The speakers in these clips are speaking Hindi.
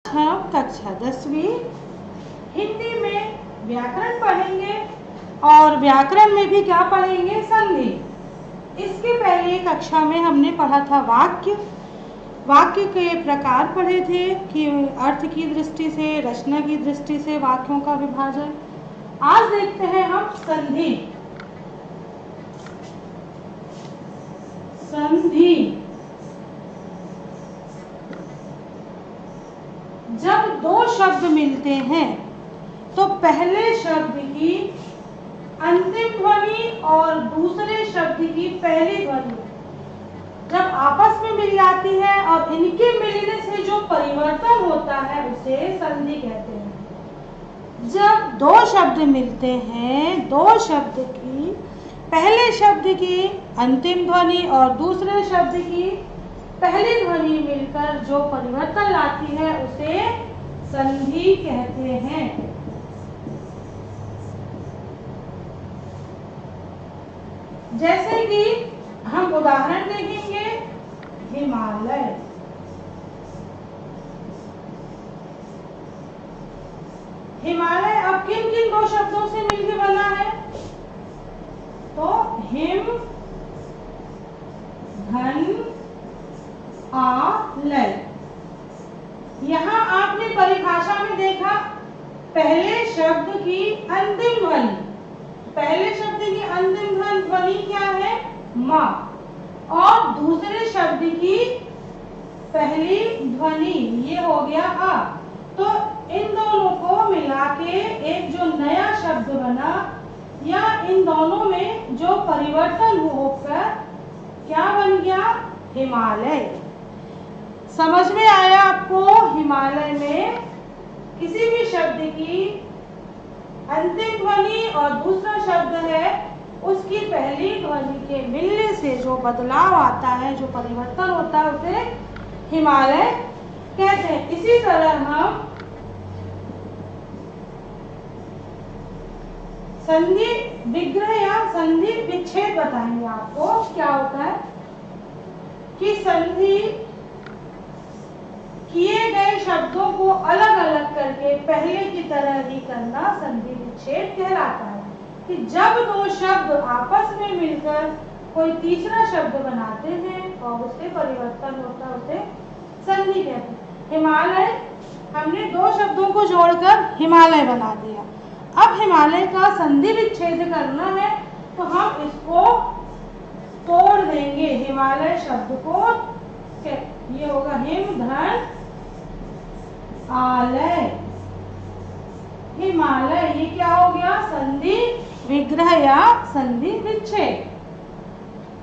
हम कक्षा 10वीं हिंदी में व्याकरण पढ़ेंगे और व्याकरण में भी क्या पढ़ेंगे, संधि। इसके पहले कक्षा में हमने पढ़ा था वाक्य के प्रकार पढ़े थे कि अर्थ की दृष्टि से, रचना की दृष्टि से वाक्यों का विभाजन। आज देखते हैं हम संधि। जब दो शब्द मिलते हैं तो पहले शब्द की अंतिम ध्वनि और दूसरे शब्द की पहली ध्वनि जब आपस में मिल जाती है और इनके मिलने से जो परिवर्तन होता है उसे संधि कहते हैं। जब दो शब्द मिलते हैं, दो शब्द की पहले शब्द की अंतिम ध्वनि और दूसरे शब्द की पहली ध्वनि मिलकर जो परिवर्तन लाती है उसे संधि कहते हैं। जैसे कि हम उदाहरण देखेंगे, हिमालय। हिमालय अब किन किन दो शब्दों से मिलकर बना है? तो हिम धन आलय। यहां आपने परिभाषा में देखा, पहले शब्द की अंतिम ध्वनि, पहले शब्द की अंतिम ध्वनि क्या है? म। और दूसरे शब्द की पहली ध्वनि ये हो गया आ। तो इन दोनों को मिला के एक जो नया शब्द बना या इन दोनों में जो परिवर्तन होकर क्या बन गया? हिमालय। समझ में आया आपको? हिमालय में किसी भी शब्द की अंतिम ध्वनि और दूसरा शब्द है उसकी पहली ध्वनि के मिलने से जो बदलाव आता है, जो परिवर्तन होता है उसे हिमालय कहते हैं। इसी तरह हम संधि विग्रह या संधि विच्छेद बताएंगे आपको। क्या होता है कि संधि किए गए शब्दों को अलग अलग करके पहले की तरह ही करना संधि विच्छेद कहलाता है। कि जब दो शब्द आपस में मिलकर कोई तीसरा शब्द बनाते हैं और उससे परिवर्तन होता है उसे संधि कहते हैं। हिमालय, हमने दो शब्दों को जोड़कर हिमालय बना दिया। अब हिमालय का संधि विच्छेद करना है तो हम इसको तोड़ देंगे। हिमालय शब्द को ये होगा हिम धन आलय। हिमालय ये क्या हो गया? संधि विग्रह या संधि विच्छेद।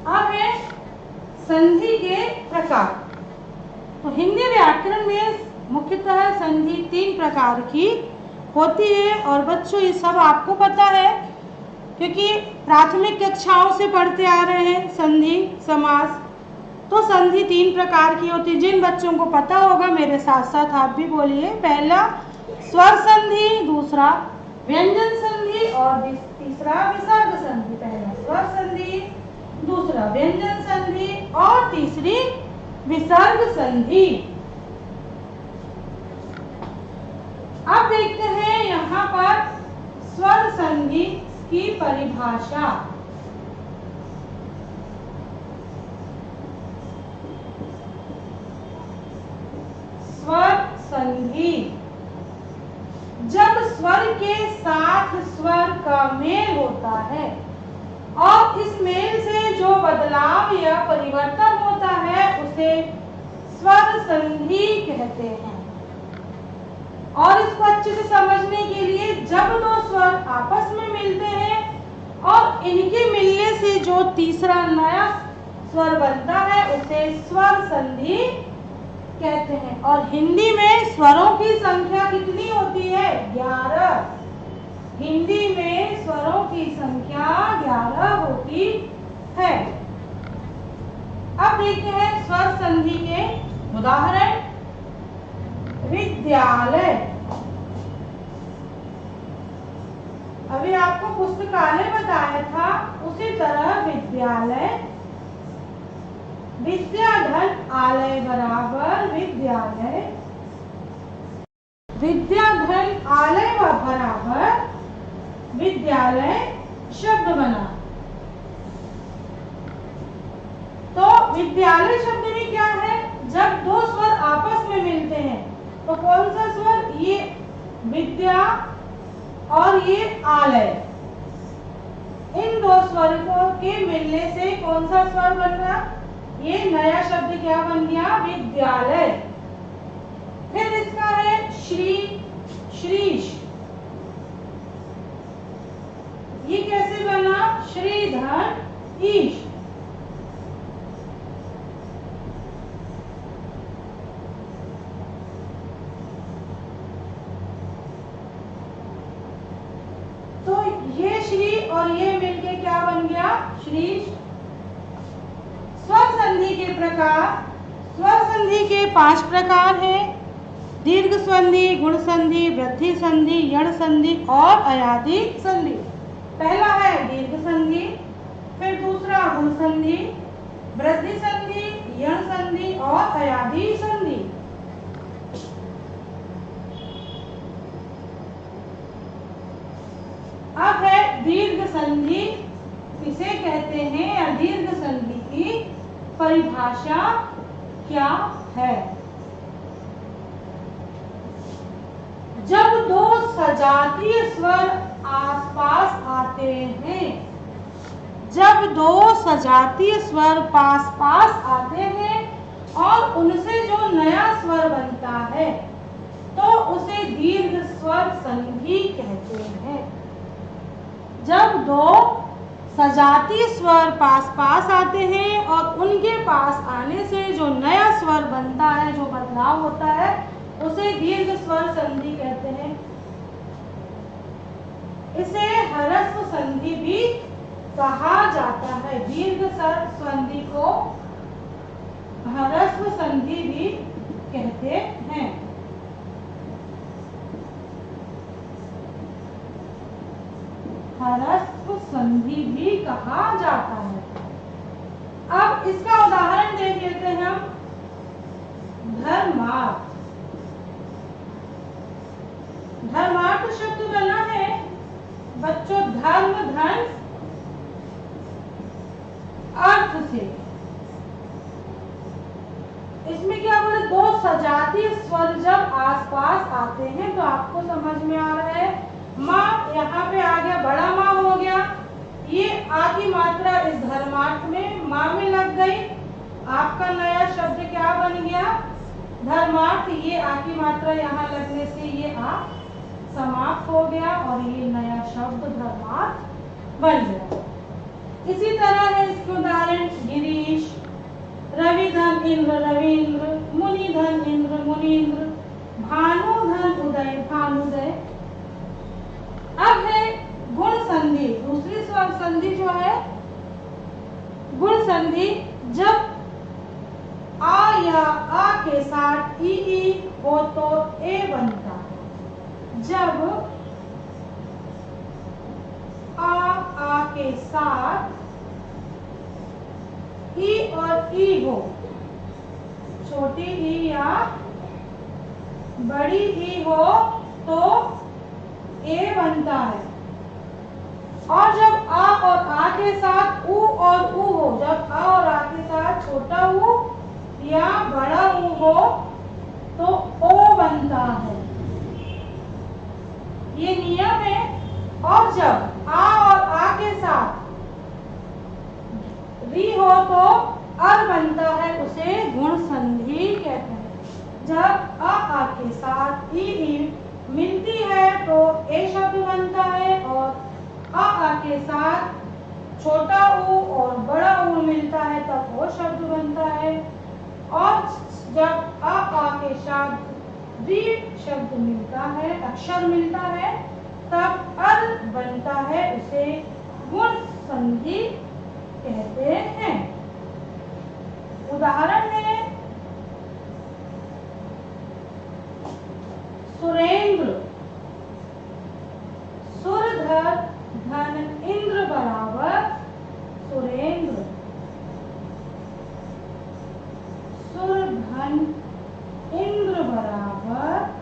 अब है संधि के प्रकार। तो हिंदी व्याकरण में मुख्यतः संधि 3 प्रकार की होती है और बच्चों ये सब आपको पता है क्योंकि प्राथमिक कक्षाओं से पढ़ते आ रहे हैं। संधि समास, तो संधि 3 प्रकार की होती है। जिन बच्चों को पता होगा मेरे साथ साथ आप भी बोलिए। पहला स्वर संधि, दूसरा व्यंजन संधि और तीसरा विसर्ग संधि। पहला स्वर संधि, दूसरा व्यंजन संधि और तीसरी विसर्ग संधि। अब देखते हैं यहाँ पर स्वर संधि की परिभाषा। स्वर संधि, जब स्वर के साथ स्वर का मेल होता है और इस मेल से जो बदलाव या परिवर्तन होता है उसे स्वर संधि कहते हैं। और इसको अच्छे से समझने के लिए, जब दो स्वर आपस में मिलते हैं और इनके मिलने से जो तीसरा नया स्वर बनता है उसे स्वर संधि कहते हैं। और हिंदी में स्वरों की संख्या कितनी होती है? 11। हिंदी में स्वरों की संख्या 11 होती है। अब देखते हैं स्वर संधि के उदाहरण। विद्यालय, अभी आपको पुस्तकालय बताया था, उसी तरह विद्यालय। विद्या धन आलय बराबर विद्यालय। विद्या धन आलय व बराबर विद्यालय शब्द बना। तो विद्यालय शब्द में क्या है, जब दो स्वर आपस में मिलते हैं तो कौन सा स्वर, ये विद्या और ये आलय, इन दो स्वरों के मिलने से कौन सा स्वर बन रहा, ये नया शब्द क्या बन गया, विद्यालय। फिर इसका है श्री, श्रीश, ये कैसे बना, श्रीधर ईश। तो ये श्री और ये मिलके क्या बन गया, श्रीश। स्वर संधि के प्रकार, स्वर संधि के 5 प्रकार हैं, दीर्घ संधि, गुण संधि, वृद्धि संधि, यण संधि और अयादि संधि। पहला है दीर्घ संधि, फिर दूसरा गुण संधि, वृद्धि संधि, यण संधि और अयादि संधि। अब है दीर्घ संधि, इसे कहते हैं, या दीर्घ संधि की परिभाषा क्या है। जब दो सजातीय स्वर आसपास आते हैं, जब दो सजातीय स्वर पास आते हैं और उनसे जो नया स्वर बनता है तो उसे दीर्घ स्वर संधि कहते हैं। जब दो सजातीय स्वर पास आते हैं और उनके पास आने से जो नया स्वर बनता है, जो बदलाव होता है, उसे दीर्घ स्वर संधि कहते हैं। इसे ह्रस्व संधि भी कहा जाता है। दीर्घ स्वर संधि को ह्रस्व संधि भी कहते हैं। ह्रस्व संधि भी कहा जाता है। अब इसका उदाहरण देख लेते हैं हम। धर्मार्थ, धर्मार्थ शब्द बना है बच्चों धर्म धन अर्थ से। इसमें क्या बोले, दो सजातीय स्वर जब आसपास आते हैं तो आपको समझ में आ रहा है, माँ यहाँ पे आ गया, बड़ा माँ हो गया, ये आ की मात्रा इस धर्मार्थ में माँ में लग गई, आपका नया शब्द क्या बन गया, धर्मार्थ। ये आ की मात्रा यहाँ लगने से ये आ समाप्त हो गया और ये नया शब्द धर्मार्थ बन गया। इसी तरह है इसके उदाहरण, गिरीश, रवि धन इंद्र रविंद्र, मुनि धन इंद्र मुनीन्द्र, भानु धन उदय भानुदय। अब है गुण संधि, दूसरी स्वर संधि जो है गुण संधि। जब आ या आ के साथ ई हो तो ए बनता है। जब आ के साथ ई और ई हो, छोटी ई या बड़ी ई हो तो ए बनता है। और जब आ और आ के साथ ऊ और ऊ हो, जब आ और आ के साथ छोटा ऊ या बड़ा ऊ हो तो ओ बनता है। ये नियम है। और जब आ और आ के साथ री हो तो अर बनता है, उसे गुण संधि कहते हैं। जब आ के साथ ई मिलती है तो ए शब्द बनता है, और आ के साथ छोटा ऊ और बड़ा ऊ मिलता है तब वो शब्द बनता है। और जब आ के साथ री शब्द मिलता है, अक्षर मिलता है, तब अर बनता है, उसे गुण संधि कहते हैं। उदाहरण है सुरेंद्र, सुरधर धन इंद्र बराबर सुरेंद्र, सुर धन इंद्र बराबर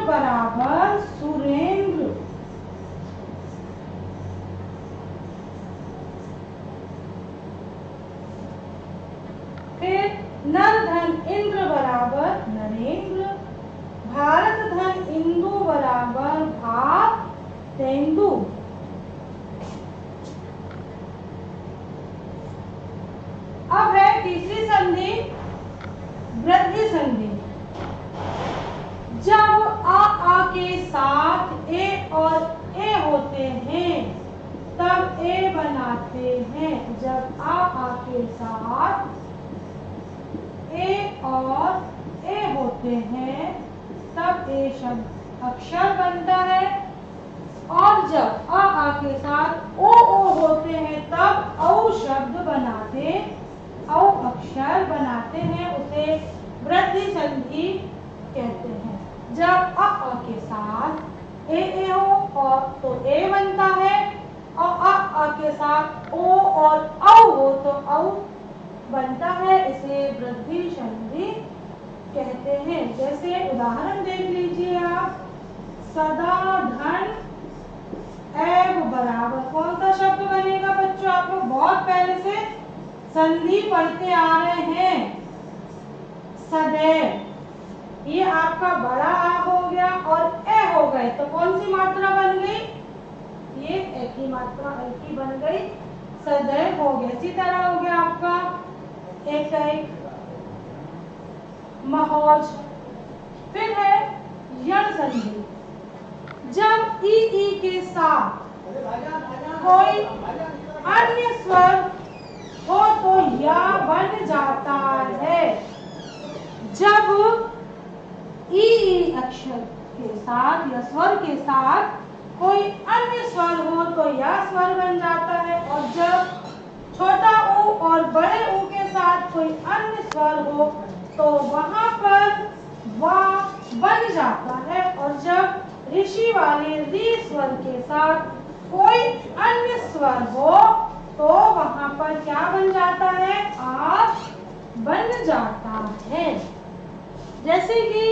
बराबर सुरेंद्र। फिर नर धन इंद्र बराबर नरेंद्र। भारत धन इंदु बराबर भाग तेंदु। अब है तीसरी संधि वृद्धि संधि। जब आ के साथ ए और ए होते हैं तब ए बनाते हैं। जब आ के साथ ए और ए होते हैं तब ए शब्द अक्षर बनता है, और जब आ के साथ ओ होते हैं तब औ शब्द बनाते, औ अक्षर बनाते हैं, उसे वृद्धि संधि कहते हैं। जब अ के साथ ए हो और तो ए बनता है, और अ के साथ ओ और औ हो तो औ बनता है, इसे वृद्धि संधि कहते हैं। जैसे उदाहरण देख लीजिए आप, सदा धन एव बराबर कौन सा शब्द बनेगा बच्चों? आप लोग बहुत पहले से संधि पढ़ते आ रहे हैं। सदैव, ये आपका बड़ा आ हो गया और ए हो गए तो कौन सी मात्रा बन गई? ये ए की मात्रा ए की बन गई, सदैव हो गया। इसी तरह हो गया आपका एक महोज। फिर है यण संधि। जब ई के साथ कोई अन्य स्वर हो तो या बन जाता है। जब ई अक्षर के साथ या स्वर के साथ कोई अन्य स्वर हो तो या स्वर बन जाता है, और जब छोटा ऊ और बड़े ऊ के साथ कोई अन्य स्वर हो तो वहां पर वाह बन जाता है, और जब ऋषि वाले री स्वर के साथ कोई अन्य स्वर हो तो वहां पर क्या बन जाता है? आ बन जाता है। जैसे कि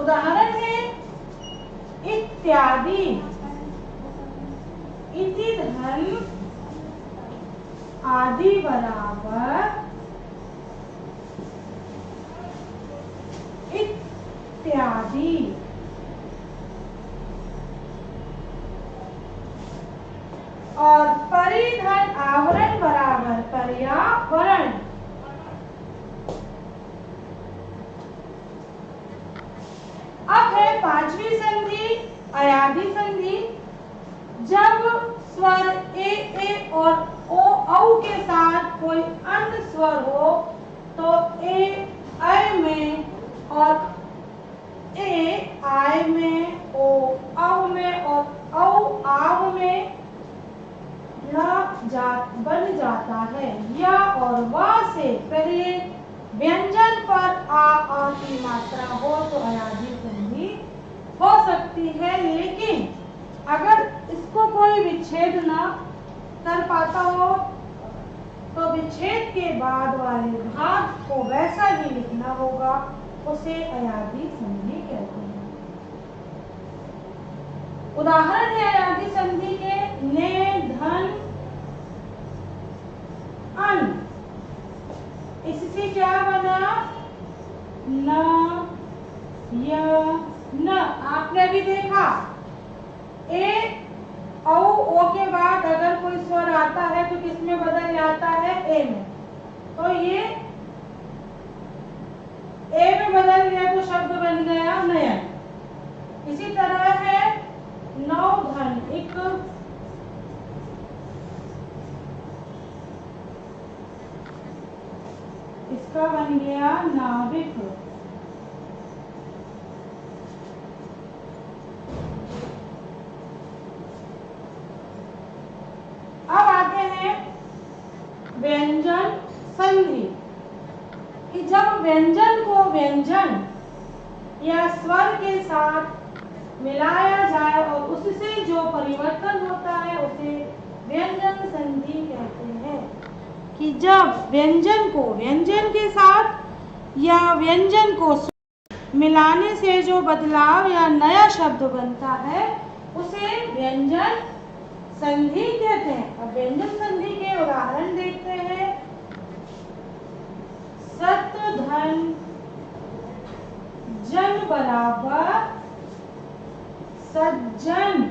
उदाहरण है इत्यादि। इति धन आदि बराबर इत्यादि। और परिधन आवरण बराबर पर्यावरण। अब है पांचवी संधि अयादि संधि। जब स्वर ए और ओ औ के साथ कोई अन्य स्वर हो तो ए ऐ में और ए आय में, ओ औ में और औ आव में बन जाता है। या और वा से पहले व्यंजन पर आ की मात्रा हो तो अयादि संधि हो सकती है, लेकिन अगर इसको कोई विच्छेद ना कर पाता हो तो विच्छेद के बाद वाले भाग को वैसा ही लिखना होगा, उसे अयादि संधि कहते हैं। उदाहरण है अयादि संधि के ने धन अन। इससे क्या बना? न य न। आपने भी देखा ए औ ओ के बाद अगर कोई स्वर आता है तो किस में बदल जाता है? ए में। तो ये ए में बदल गया तो शब्द बन गया नयन। इसी तरह है नौ धन इक। इसका बन गया नाविक। अब आते हैं व्यंजन संधि कि जब व्यंजन को व्यंजन या स्वर के साथ मिलाया जाए और उससे जो परिवर्तन होता है उसे व्यंजन संधि कहते हैं। कि जब व्यंजन को व्यंजन के साथ या व्यंजन को मिलाने से जो बदलाव या नया शब्द बनता है उसे व्यंजन संधि कहते हैं। अब व्यंजन संधि के उदाहरण देखते हैं। सत धन जन बराबर सज्जन।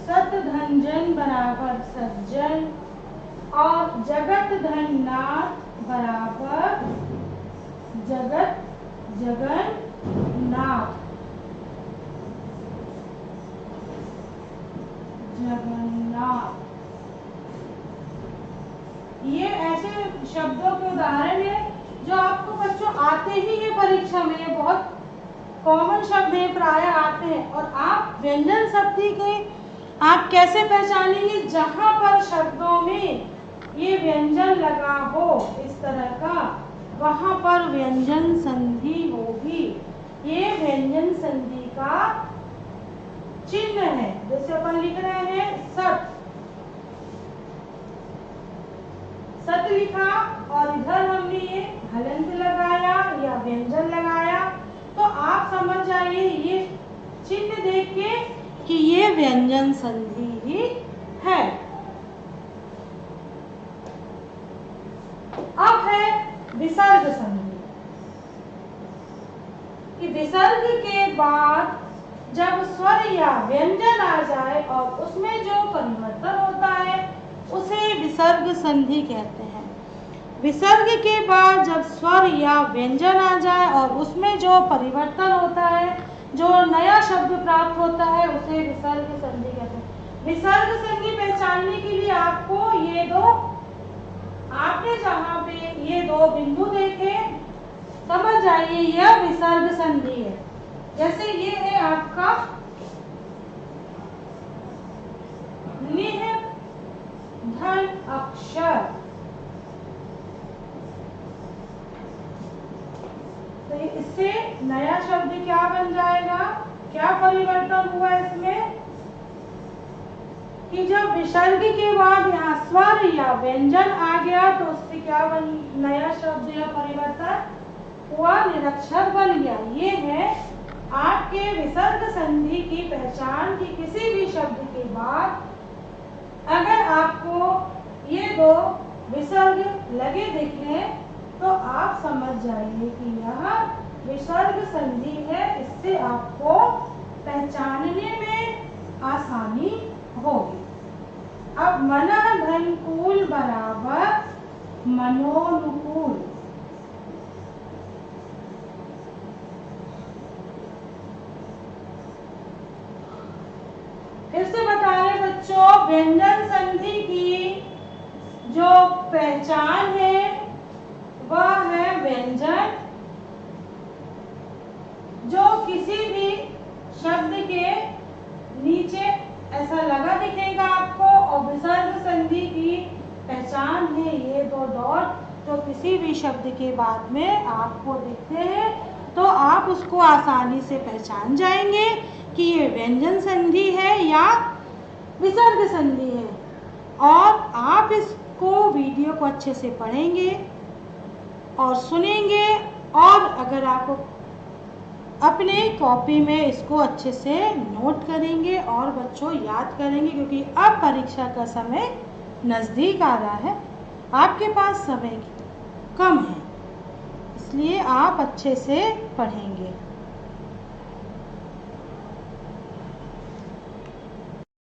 सत धन जन बराबर सज्जन और जगत धन नाथ बराबर जगत जगन्नाथ। जगन्नाथ ये ऐसे शब्दों के उदाहरण है जो आपको बच्चों आते ही है परीक्षा में। ये बहुत कॉमन शब्द है, प्राय आते हैं। और आप व्यंजन संधि के आप कैसे पहचानेंगे? जहां पर शब्दों में ये व्यंजन लगा हो इस तरह का, वहां पर व्यंजन संधि होगी। ये व्यंजन संधि का चिन्ह है। जैसे अपन लिख रहे हैं सत, सत लिखा और इधर हमने ये हलंत लगाया या व्यंजन लगाया, तो आप समझ जाइए ये चिन्ह देख के कि ये व्यंजन संधि ही है। अब है विसर्ग संधि कि विसर्ग के बाद जब स्वर या व्यंजन आ जाए और उसमें जो परिवर्तन होता है उसे विसर्ग संधि कहते हैं। विसर्ग के बाद जब स्वर या व्यंजन आ जाए और उसमें जो परिवर्तन होता है, जो नया शब्द प्राप्त होता है, उसे विसर्ग संधि कहते हैं। विसर्ग संधि पहचानने के लिए आपको ये दो, आपने जहां पे ये दो बिंदु देखे समझ जाइए यह विसर्ग संधि है। जैसे ये है आपका निह धन अक्षर, तो इससे नया शब्द क्या बन जाएगा? क्या परिवर्तन हुआ इसमें कि जब विसर्ग के बाद यहाँ स्वर या व्यंजन आ गया तो उससे क्या बन, नया शब्द या परिवर्तन हुआ, निरक्षर बन गया। ये है आपके विसर्ग संधि की पहचान कि किसी भी शब्द के बाद अगर आपको ये दो विसर्ग लगे दिखे तो आप समझ जाइए कि यह विसर्ग संधि है। इससे आपको पहचानने में आसानी होगी। अब मनः धनकूल बराबर मनोनुकूल। फिर से बता रहे बच्चों, व्यंजन संधि की जो पहचान है वह है व्यंजन जो किसी भी शब्द के नीचे ऐसा लगा दिखेगा आपको, और विसर्ग संधि की पहचान है ये दो डॉट जो किसी भी शब्द के बाद में आपको दिखते हैं, तो आप उसको आसानी से पहचान जाएंगे कि ये व्यंजन संधि है या विसर्ग संधि है। और आप इसको वीडियो को अच्छे से पढ़ेंगे और सुनेंगे, और अगर आपको अपने कॉपी में इसको अच्छे से नोट करेंगे और बच्चों याद करेंगे, क्योंकि अब परीक्षा का समय नज़दीक आ रहा है, आपके पास समय कम है, इसलिए आप अच्छे से पढ़ेंगे।